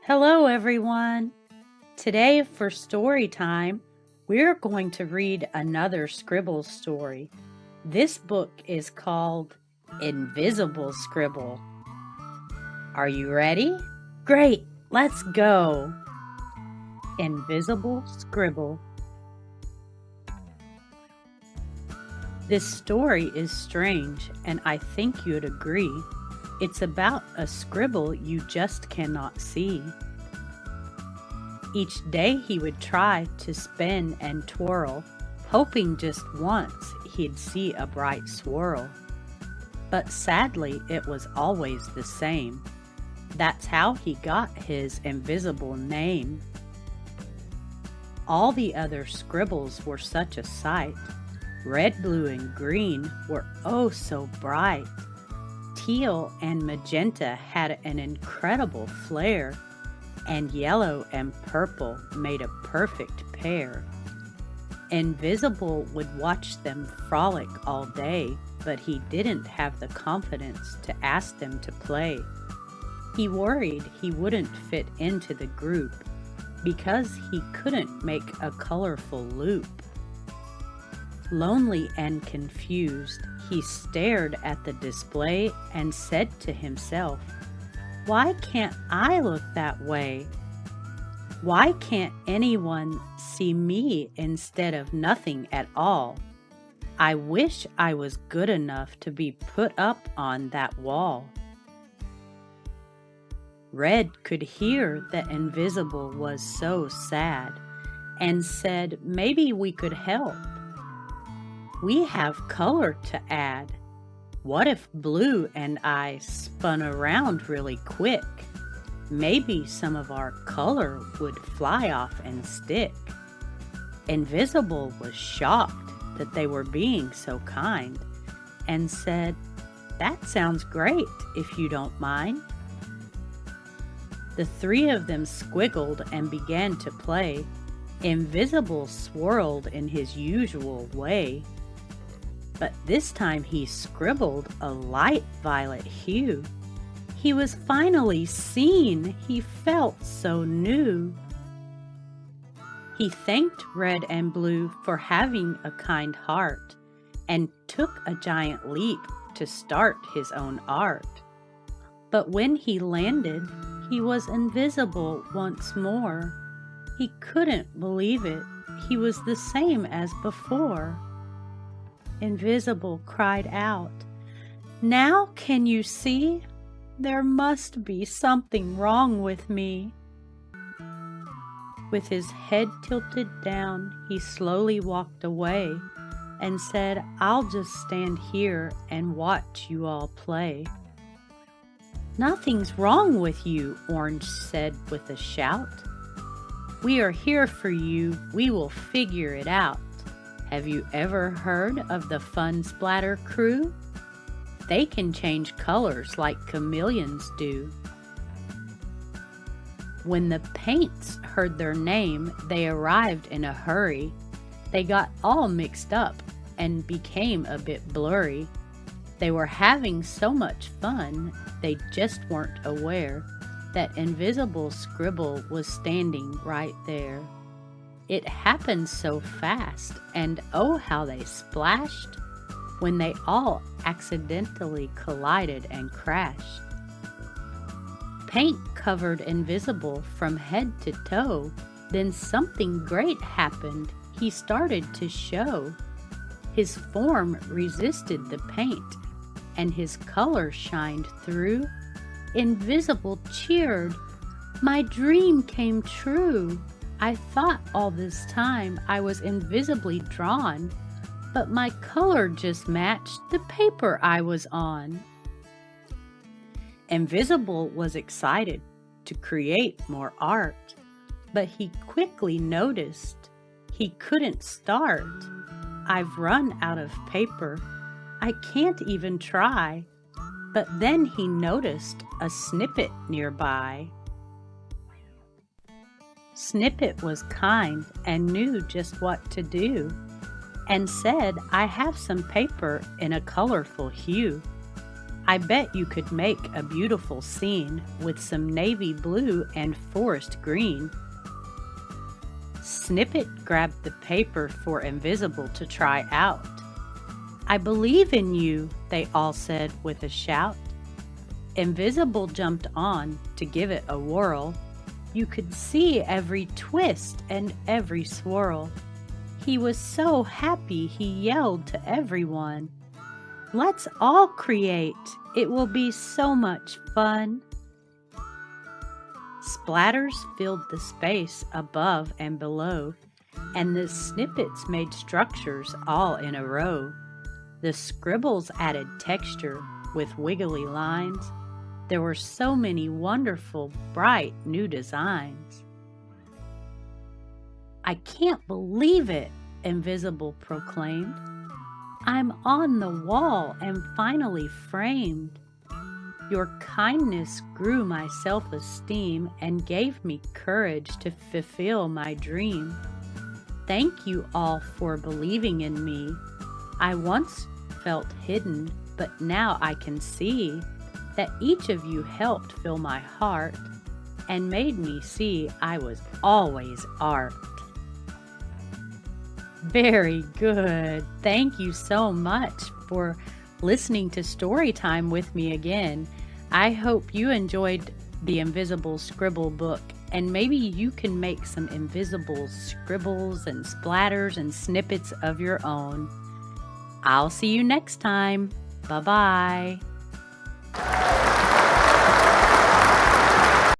Hello, everyone. Today, for story time, we're going to read another Scribble story. This book is called Invisible Scribble. Are you ready? Great, let's go. Invisible Scribble. This story is strange, and I think you'd agree. It's about a scribble you just cannot see. Each day he would try to spin and twirl, hoping just once he'd see a bright swirl. But sadly, it was always the same. That's how he got his invisible name. All the other scribbles were such a sight. Red, blue, and green were oh so bright. Teal and magenta had an incredible flare, and yellow and purple made a perfect pair. Invisible would watch them frolic all day, but he didn't have the confidence to ask them to play. He worried he wouldn't fit into the group because he couldn't make a colorful loop. Lonely and confused, he stared at the display and said to himself, "Why can't I look that way? Why can't anyone see me instead of nothing at all? I wish I was good enough to be put up on that wall." Red could hear that Invisible was so sad and said, "Maybe we could help. We have color to add. What if Blue and I spun around really quick? Maybe some of our color would fly off and stick." Invisible was shocked that they were being so kind and said, "That sounds great if you don't mind." The three of them squiggled and began to play. Invisible swirled in his usual way, but this time he scribbled a light violet hue. He was finally seen. He felt so new. He thanked Red and Blue for having a kind heart and took a giant leap to start his own art. But when he landed, he was invisible once more. He couldn't believe it. He was the same as before. Invisible cried out, "Now can you see? There must be something wrong with me." With his head tilted down, he slowly walked away and said, "I'll just stand here and watch you all play." "Nothing's wrong with you," Orange said with a shout. "We are here for you. We will figure it out. Have you ever heard of the Fun Splatter Crew? They can change colors like chameleons do." When the Paints heard their name, they arrived in a hurry. They got all mixed up and became a bit blurry. They were having so much fun, they just weren't aware that Invisible Scribble was standing right there. It happened so fast, and oh how they splashed when they all accidentally collided and crashed. Paint covered Invisible from head to toe. Then something great happened. He started to show. His form resisted the paint, and his color shined through. Invisible cheered, "My dream came true. I thought all this time I was invisibly drawn, but my color just matched the paper I was on." Invisible was excited to create more art, but he quickly noticed he couldn't start. "I've run out of paper. I can't even try." But then he noticed a snippet nearby. Snippet was kind and knew just what to do, and said, "I have some paper in a colorful hue. I bet you could make a beautiful scene with some navy blue and forest green. Snippet grabbed the paper for Invisible to try out. I believe in you, they all said with a shout. Invisible jumped on to give it a whirl. You could see every twist and every swirl. He was so happy he yelled to everyone, "Let's all create! It will be so much fun!" Splatters filled the space above and below, and the snippets made structures all in a row. The scribbles added texture with wiggly lines. There were so many wonderful, bright new designs. "I can't believe it," Invisible proclaimed. "I'm on the wall and finally framed. Your kindness grew my self-esteem and gave me courage to fulfill my dream. Thank you all for believing in me. I once felt hidden, but now I can see that each of you helped fill my heart and made me see I was always art." Very good. Thank you so much for listening to Storytime with me again. I hope you enjoyed the Invisible Scribble book, and maybe you can make some invisible scribbles and splatters and snippets of your own. I'll see you next time. Bye-bye.